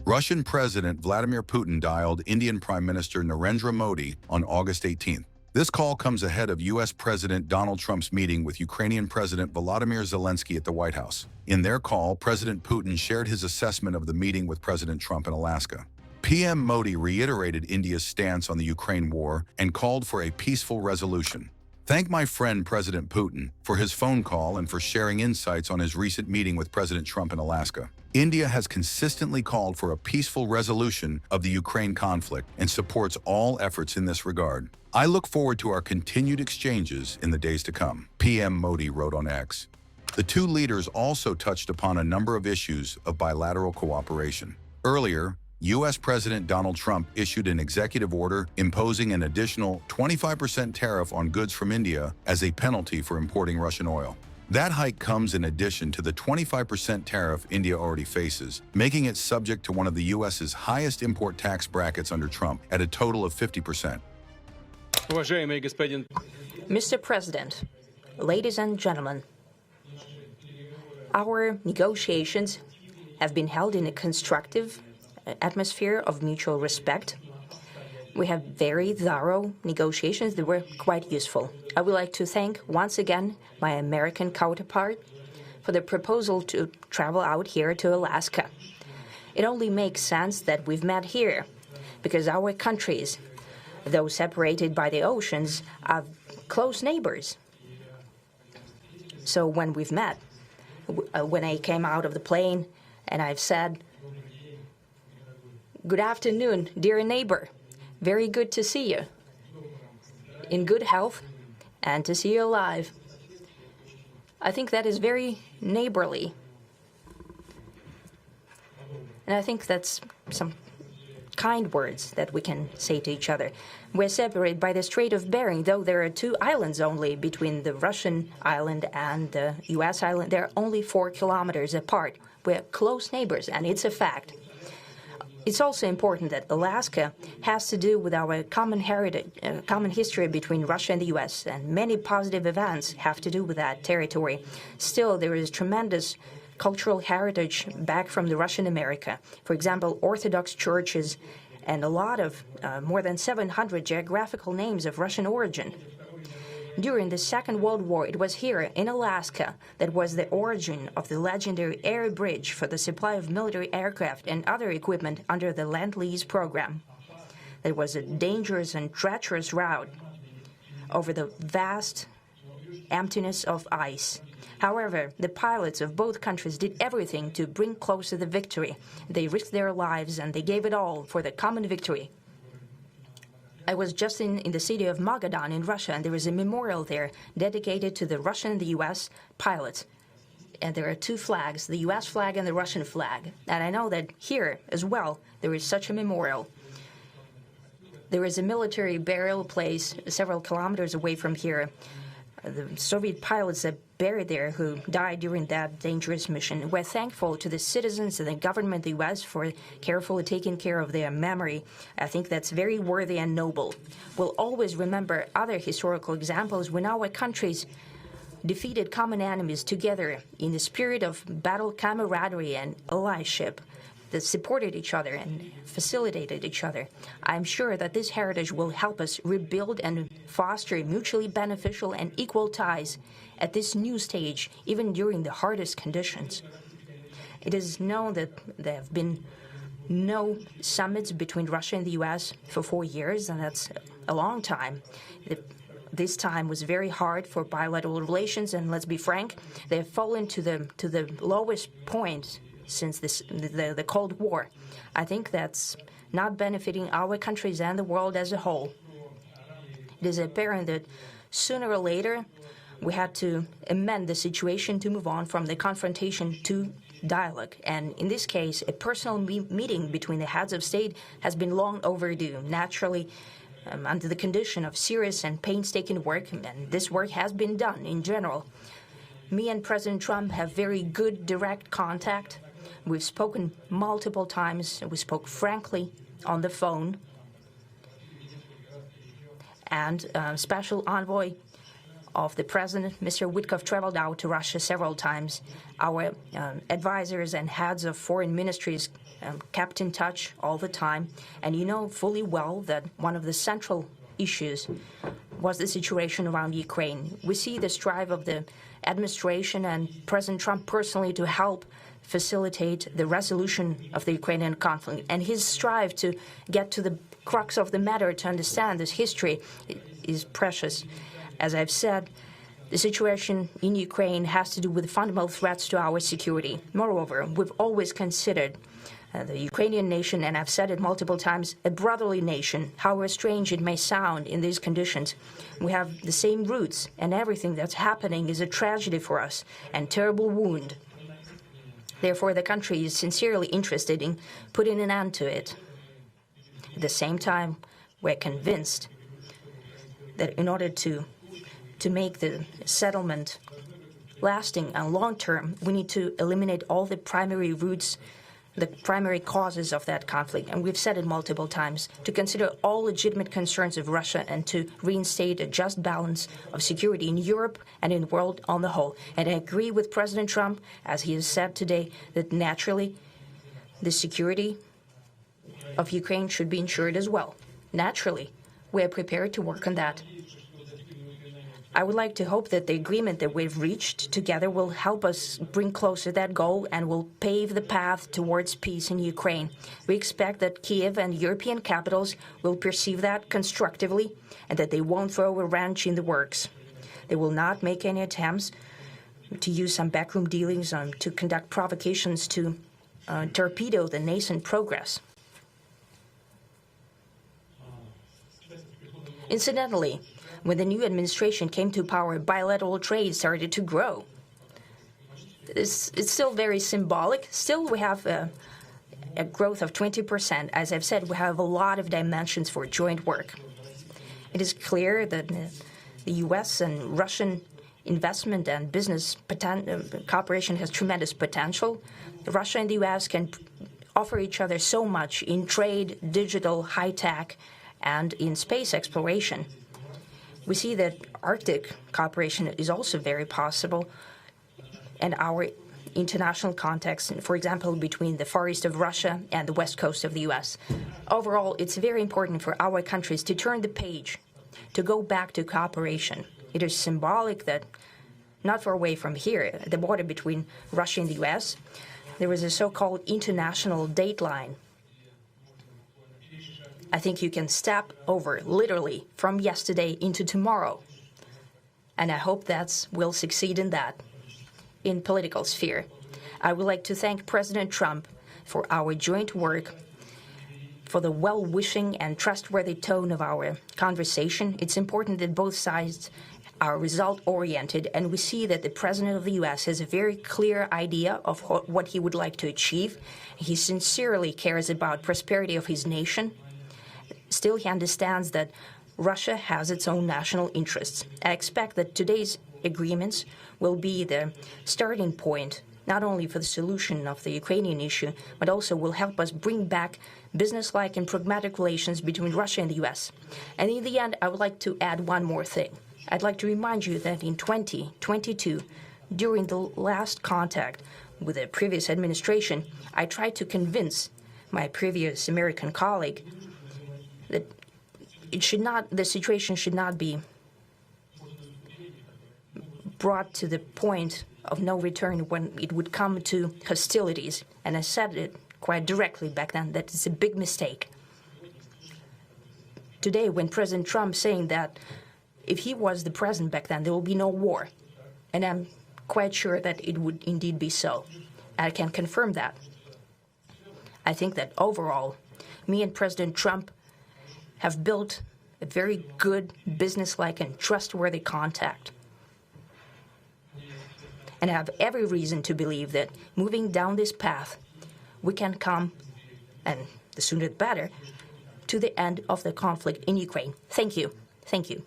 Russian President Vladimir Putin dialed Indian Prime Minister Narendra Modi on August 18th. This call comes ahead of U.S. President Donald Trump's meeting with Ukrainian President Volodymyr Zelenskyy at the White House. In their call, President Putin shared his assessment of the meeting with President Trump in Alaska. PM Modi reiterated India's stance on the Ukraine war and called for a peaceful resolution. Thank my friend President Putin for his phone call and for sharing insights on his recent meeting with President Trump in Alaska. India has consistently called for a peaceful resolution of the Ukraine conflict and supports all efforts in this regard. I look forward to our continued exchanges in the days to come, PM Modi wrote on X. The two leaders also touched upon a number of issues of bilateral cooperation. Earlier, U.S. President Donald Trump issued an executive order imposing an additional 25% tariff on goods from India as a penalty for importing Russian oil. That hike comes in addition to the 25% tariff India already faces, making it subject to one of the U.S.'s highest import tax brackets under Trump at a total of 50%. Mr. President, ladies and gentlemen, our negotiations have been held in a constructive atmosphere of mutual respect. We have very thorough negotiations that were quite useful. I would like to thank once again my American counterpart for the proposal to travel out here to Alaska. It only makes sense that we've met here because our countries, though separated by the oceans, are close neighbors. So when we've met, when I came out of the plane and I've said, "Good afternoon, dear neighbor. Very good to see you. In good health and to see you alive." I think that is very neighborly. And I think that's some kind words that we can say to each other. We're separated by the Strait of Bering, though there are 2 islands only between the Russian island and the U.S. island. They're only 4 kilometers apart. We're close neighbors, and it's a fact. It's also important that Alaska has to do with our common heritage, common history between Russia and the U.S., and many positive events have to do with that territory. Still, there is tremendous cultural heritage back from the Russian America. For example, Orthodox churches and a lot of, more than 700 geographical names of Russian origin. During the Second World War, it was here in Alaska that was the origin of the legendary air bridge for the supply of military aircraft and other equipment under the Lend-Lease program. It was a dangerous and treacherous route over the vast emptiness of ice. However, the pilots of both countries did everything to bring closer the victory. They risked their lives and they gave it all for the common victory. I was just in the city of Magadan in Russia, and there is a memorial there dedicated to the Russian and the U.S. pilots. And there are 2 flags, the U.S. flag and the Russian flag. And I know that here as well there is such a memorial. There is a military burial place several kilometers away from here. The Soviet pilots that buried there who died during that dangerous mission. We're thankful to the citizens and the government of the U.S. for carefully taking care of their memory. I think that's very worthy and noble. We'll always remember other historical examples when our countries defeated common enemies together in the spirit of battle camaraderie and allyship that supported each other and facilitated each other. I'm sure that this heritage will help us rebuild and foster mutually beneficial and equal ties at this new stage, even during the hardest conditions. It is known that there have been no summits between Russia and the U.S. for 4 years, and that's a long time. This time was very hard for bilateral relations, and let's be frank, they have fallen to the lowest point since the Cold War. I think that's not benefiting our countries and the world as a whole. It is apparent that sooner or later we had to amend the situation to move on from the confrontation to dialogue. And in this case, a personal meeting between the heads of state has been long overdue, naturally under the condition of serious and painstaking work, and this work has been done in general. Me and President Trump have very good direct contact. We've spoken multiple times. We spoke frankly on the phone. And Special Envoy of the president, Mr. Witkoff, traveled out to Russia several times. Our advisors and heads of foreign ministries kept in touch all the time. And you know fully well that one of the central issues was the situation around Ukraine. We see the strive of the administration and President Trump personally to help facilitate the resolution of the Ukrainian conflict. And his strive to get to the crux of the matter, to understand this history, is precious. As I've said, the situation in Ukraine has to do with fundamental threats to our security. Moreover, we've always considered the Ukrainian nation, and I've said it multiple times, a brotherly nation, however strange it may sound in these conditions. We have the same roots, and everything that's happening is a tragedy for us and terrible wound. Therefore, the country is sincerely interested in putting an end to it. At the same time, we're convinced that in order to make the settlement lasting and long-term, we need to eliminate all the primary roots, the primary causes of that conflict. And we've said it multiple times, to consider all legitimate concerns of Russia and to reinstate a just balance of security in Europe and in the world on the whole. And I agree with President Trump, as he has said today, that naturally the security of Ukraine should be ensured as well. Naturally, we are prepared to work on that. I would like to hope that the agreement that we've reached together will help us bring closer that goal and will pave the path towards peace in Ukraine. We expect that Kiev and European capitals will perceive that constructively and that they won't throw a wrench in the works. They will not make any attempts to use some backroom dealings to conduct provocations to torpedo the nascent progress. Incidentally, when the new administration came to power, bilateral trade started to grow. It's still very symbolic. Still, we have a growth of 20%. As I've said, we have a lot of dimensions for joint work. It is clear that the U.S. and Russian investment and business cooperation has tremendous potential. Russia and the U.S. can offer each other so much in trade, digital, high-tech, and in space exploration. We see that Arctic cooperation is also very possible, and our international context, for example, between the Far East of Russia and the West Coast of the U.S. Overall, it's very important for our countries to turn the page, to go back to cooperation. It is symbolic that not far away from here, at the border between Russia and the U.S., there was a so-called international date line. I think you can step over, literally, from yesterday into tomorrow. And I hope we'll succeed in that, in political sphere. I would like to thank President Trump for our joint work, for the well-wishing and trustworthy tone of our conversation. It's important that both sides are result-oriented, and we see that the President of the U.S. has a very clear idea of what he would like to achieve. He sincerely cares about prosperity of his nation. Still, he understands that Russia has its own national interests. I expect that today's agreements will be the starting point, not only for the solution of the Ukrainian issue, but also will help us bring back businesslike and pragmatic relations between Russia and the U.S. And in the end, I would like to add one more thing. I'd like to remind you that in 2022, during the last contact with the previous administration, I tried to convince my previous American colleague that the situation should not be brought to the point of no return when it would come to hostilities. And I said it quite directly back then that it's a big mistake. Today, when President Trump saying that if he was the president back then, there will be no war. And I'm quite sure that it would indeed be so. I can confirm that. I think that overall, me and President Trump have built a very good, businesslike, and trustworthy contact. And I have every reason to believe that moving down this path, we can come, and the sooner the better, to the end of the conflict in Ukraine. Thank you. Thank you.